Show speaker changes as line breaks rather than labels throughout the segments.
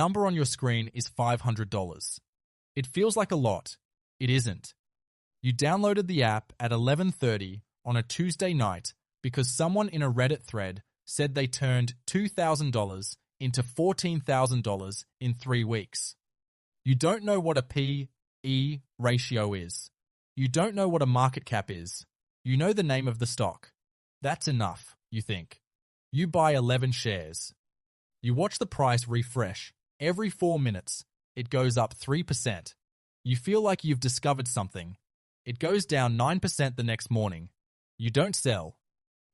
number on your screen is $500. It feels like a lot. It isn't. You downloaded the app at 11:30 on a Tuesday night because someone in a Reddit thread said they turned $2,000 into $14,000 in 3 weeks. You don't know what a P/E ratio is. You don't know what a market cap is. You know the name of the stock. That's enough, you think. You buy 11 shares. You watch the price refresh. Every 4 minutes, it goes up 3%. You feel like you've discovered something. It goes down 9% the next morning. You don't sell.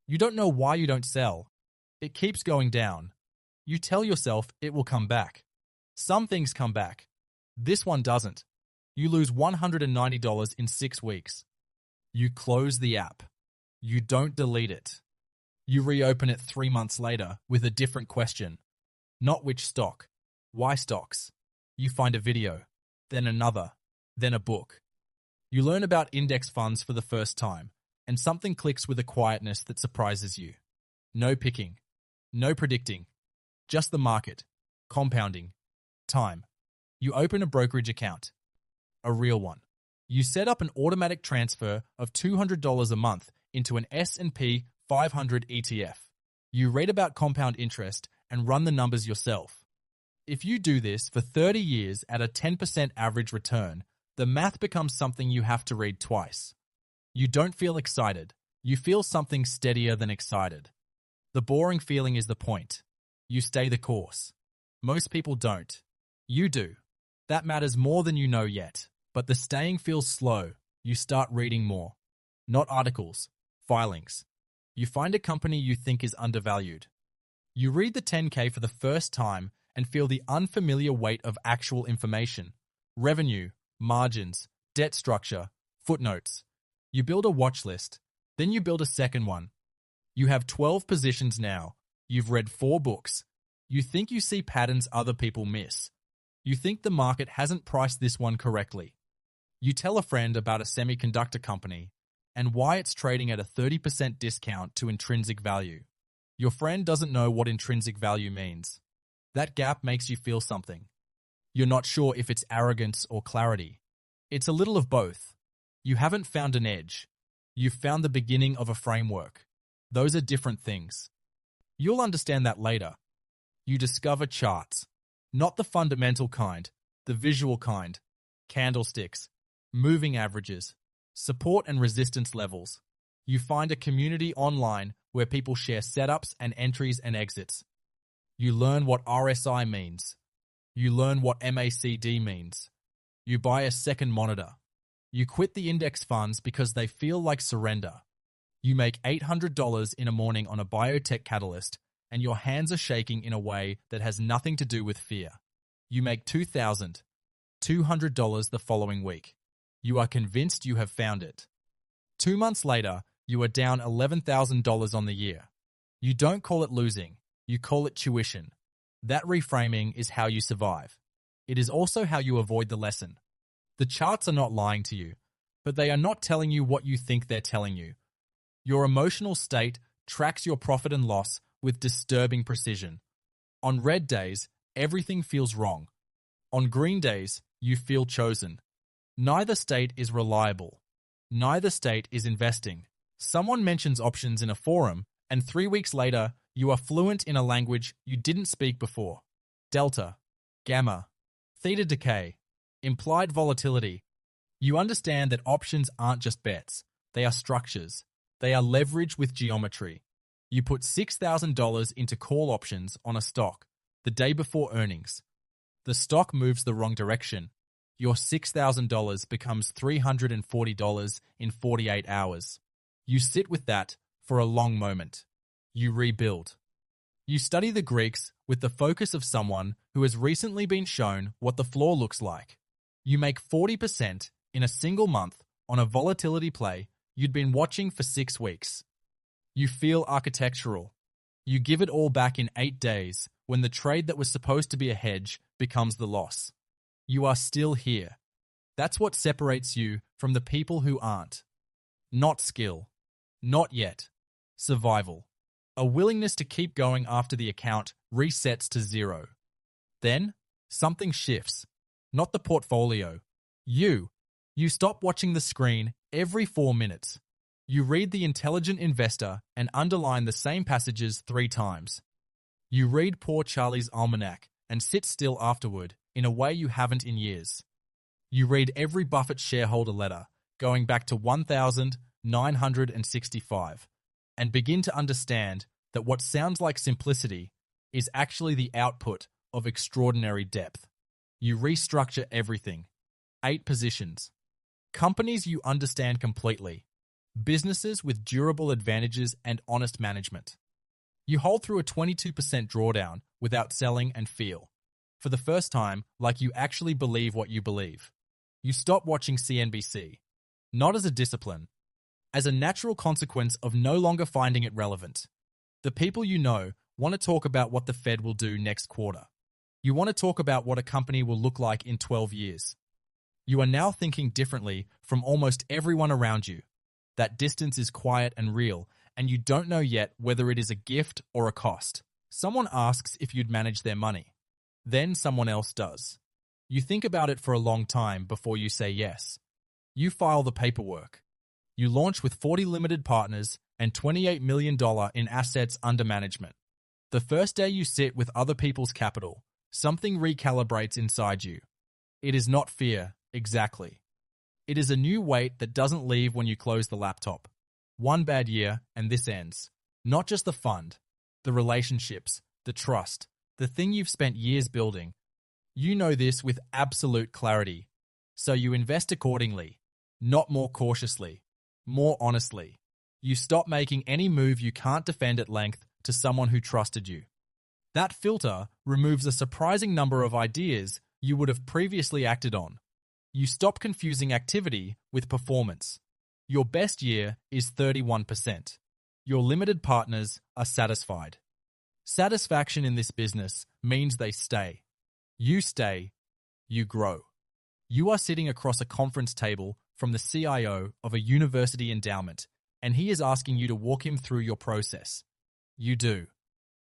You don't know why you don't sell. It keeps going down. You tell yourself it will come back. Some things come back. This one doesn't. You lose $190 in 6 weeks. You close the app. You don't delete it. You reopen it 3 months later with a different question. Not which stock. Why stocks? You find a video, then another, then a book. You learn about index funds for the first time, and something clicks with a quietness that surprises you. No picking. No predicting. Just the market. Compounding. Time. You open a brokerage account. A real one. You set up an automatic transfer of $200 a month into an S&P 500 ETF. You read about compound interest and run the numbers yourself. If you do this for 30 years at a 10% average return, the math becomes something you have to read twice. You don't feel excited. You feel something steadier than excited. The boring feeling is the point. You stay the course. Most people don't. You do. That matters more than you know yet. But the staying feels slow. You start reading more. Not articles. Filings. You find a company you think is undervalued. You read the 10K for the first time and feel the unfamiliar weight of actual information. Revenue, margins, debt structure, footnotes. You build a watch list. Then you build a second one. You have 12 positions now. You've read 4 books. You think you see patterns other people miss. You think the market hasn't priced this one correctly. You tell a friend about a semiconductor company and why it's trading at a 30% discount to intrinsic value. Your friend doesn't know what intrinsic value means. That gap makes you feel something. You're not sure if it's arrogance or clarity. It's a little of both. You haven't found an edge. You've found the beginning of a framework. Those are different things. You'll understand that later. You discover charts. Not the fundamental kind, the visual kind. Candlesticks, moving averages, support and resistance levels. You find a community online where people share setups and entries and exits. You learn what RSI means. You learn what MACD means. You buy a second monitor. You quit the index funds because they feel like surrender. You make $800 in a morning on a biotech catalyst, and your hands are shaking in a way that has nothing to do with fear. You make $2,200 the following week. You are convinced you have found it. 2 months later, you are down $11,000 on the year. You don't call it losing. You call it tuition. That reframing is how you survive. It is also how you avoid the lesson. The charts are not lying to you, but they are not telling you what you think they're telling you. Your emotional state tracks your profit and loss with disturbing precision. On red days, everything feels wrong. On green days, you feel chosen. Neither state is reliable. Neither state is investing. Someone mentions options in a forum, and 3 weeks later, you are fluent in a language you didn't speak before. Delta, gamma, theta decay, implied volatility. You understand that options aren't just bets. They are structures. They are leverage with geometry. You put $6,000 into call options on a stock the day before earnings. The stock moves the wrong direction. Your $6,000 becomes $340 in 48 hours. You sit with that for a long moment. You rebuild. You study the Greeks with the focus of someone who has recently been shown what the floor looks like. You make 40% in a single month on a volatility play you'd been watching for 6 weeks. You feel architectural. You give it all back in 8 days when the trade that was supposed to be a hedge becomes the loss. You are still here. That's what separates you from the people who aren't. Not skill. Not yet. Survival. A willingness to keep going after the account resets to 0. Then, something shifts. Not the portfolio. You. You stop watching the screen every 4 minutes. You read The Intelligent Investor and underline the same passages 3 times. You read Poor Charlie's Almanac and sit still afterward in a way you haven't in years. You read every Buffett shareholder letter going back to 1965 and begin to understand that what sounds like simplicity is actually the output of extraordinary depth. You restructure everything. 8 positions. Companies you understand completely. Businesses with durable advantages and honest management. You hold through a 22% drawdown without selling and feel, for the first time, like you actually believe what you believe. You stop watching CNBC, not as a discipline, as a natural consequence of no longer finding it relevant. The people you know want to talk about what the Fed will do next quarter. You want to talk about what a company will look like in 12 years. You are now thinking differently from almost everyone around you. That distance is quiet and real, and you don't know yet whether it is a gift or a cost. Someone asks if you'd manage their money. Then someone else does. You think about it for a long time before you say yes. You file the paperwork. You launch with 40 limited partners and $28 million in assets under management. The first day you sit with other people's capital, something recalibrates inside you. It is not fear, exactly. It is a new weight that doesn't leave when you close the laptop. One bad year, and this ends. Not just the fund, the relationships, the trust, the thing you've spent years building. You know this with absolute clarity. So you invest accordingly, not more cautiously, more honestly. You stop making any move you can't defend at length to someone who trusted you. That filter removes a surprising number of ideas you would have previously acted on. You stop confusing activity with performance. Your best year is 31%. Your limited partners are satisfied. Satisfaction in this business means they stay. You stay, you grow. You are sitting across a conference table from the CIO of a university endowment, and he is asking you to walk him through your process. You do.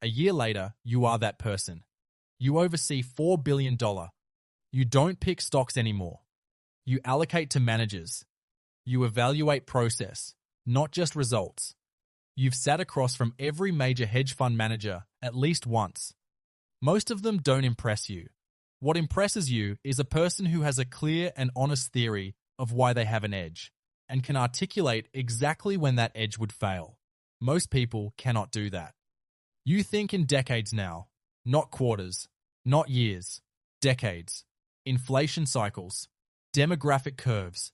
A year later, you are that person. You oversee $4 billion. You don't pick stocks anymore. You allocate to managers. You evaluate process, not just results. You've sat across from every major hedge fund manager at least once. Most of them don't impress you. What impresses you is a person who has a clear and honest theory of why they have an edge and can articulate exactly when that edge would fail. Most people cannot do that. You think in decades now, not quarters, not years, decades. Inflation cycles, demographic curves,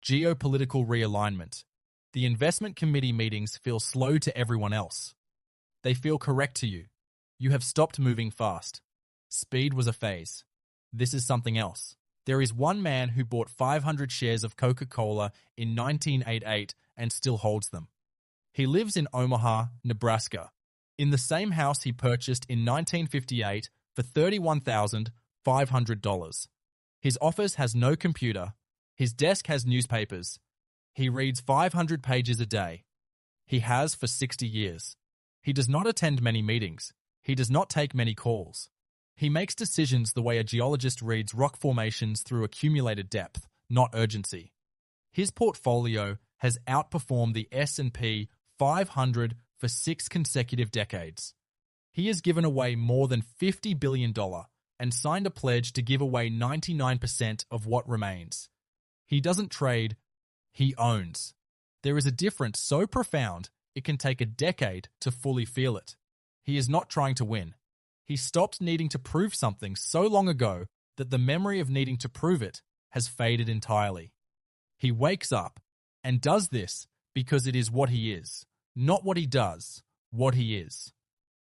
geopolitical realignment. The investment committee meetings feel slow to everyone else. They feel correct to you. You have stopped moving fast. Speed was a phase. This is something else. There is one man who bought 500 shares of Coca-Cola in 1988 and still holds them. He lives in Omaha, Nebraska, in the same house he purchased in 1958 for $31,500. His office has no computer. His desk has newspapers. He reads 500 pages a day. He has for 60 years. He does not attend many meetings. He does not take many calls. He makes decisions the way a geologist reads rock formations through accumulated depth, not urgency. His portfolio has outperformed the S&P 500 for 6 consecutive decades. He has given away more than $50 billion and signed a pledge to give away 99% of what remains. He doesn't trade, he owns. There is a difference so profound it can take a decade to fully feel it. He is not trying to win. He stopped needing to prove something so long ago that the memory of needing to prove it has faded entirely. He wakes up and does this because it is what he is, not what he does, what he is.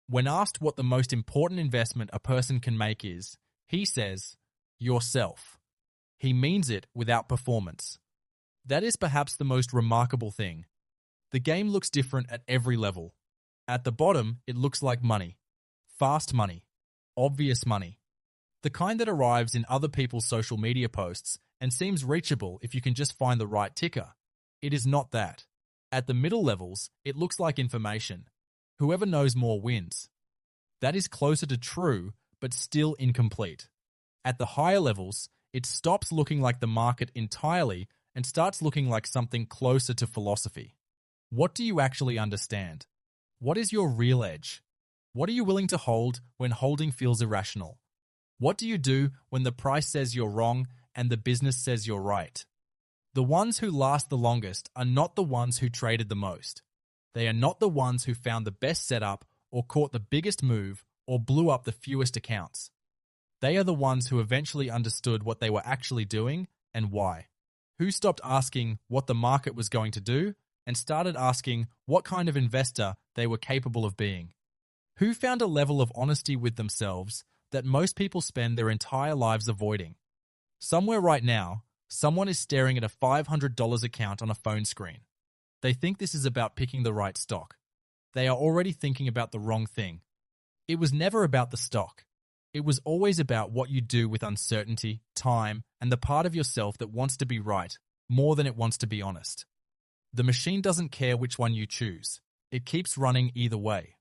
When asked what the most important investment a person can make is, he says, yourself. He means it without performance. That is perhaps the most remarkable thing. The game looks different at every level. At the bottom, it looks like money. Fast money. Obvious money. The kind that arrives in other people's social media posts and seems reachable if you can just find the right ticker. It is not that. At the middle levels, it looks like information. Whoever knows more wins. That is closer to true, but still incomplete. At the higher levels, it stops looking like the market entirely and starts looking like something closer to philosophy. What do you actually understand? What is your real edge? What are you willing to hold when holding feels irrational? What do you do when the price says you're wrong and the business says you're right? The ones who last the longest are not the ones who traded the most. They are not the ones who found the best setup or caught the biggest move or blew up the fewest accounts. They are the ones who eventually understood what they were actually doing and why. Who stopped asking what the market was going to do and started asking what kind of investor they were capable of being. Who found a level of honesty with themselves that most people spend their entire lives avoiding. Somewhere right now, someone is staring at a $500 account on a phone screen. They think this is about picking the right stock. They are already thinking about the wrong thing. It was never about the stock. It was always about what you do with uncertainty, time, and the part of yourself that wants to be right more than it wants to be honest. The machine doesn't care which one you choose. It keeps running either way.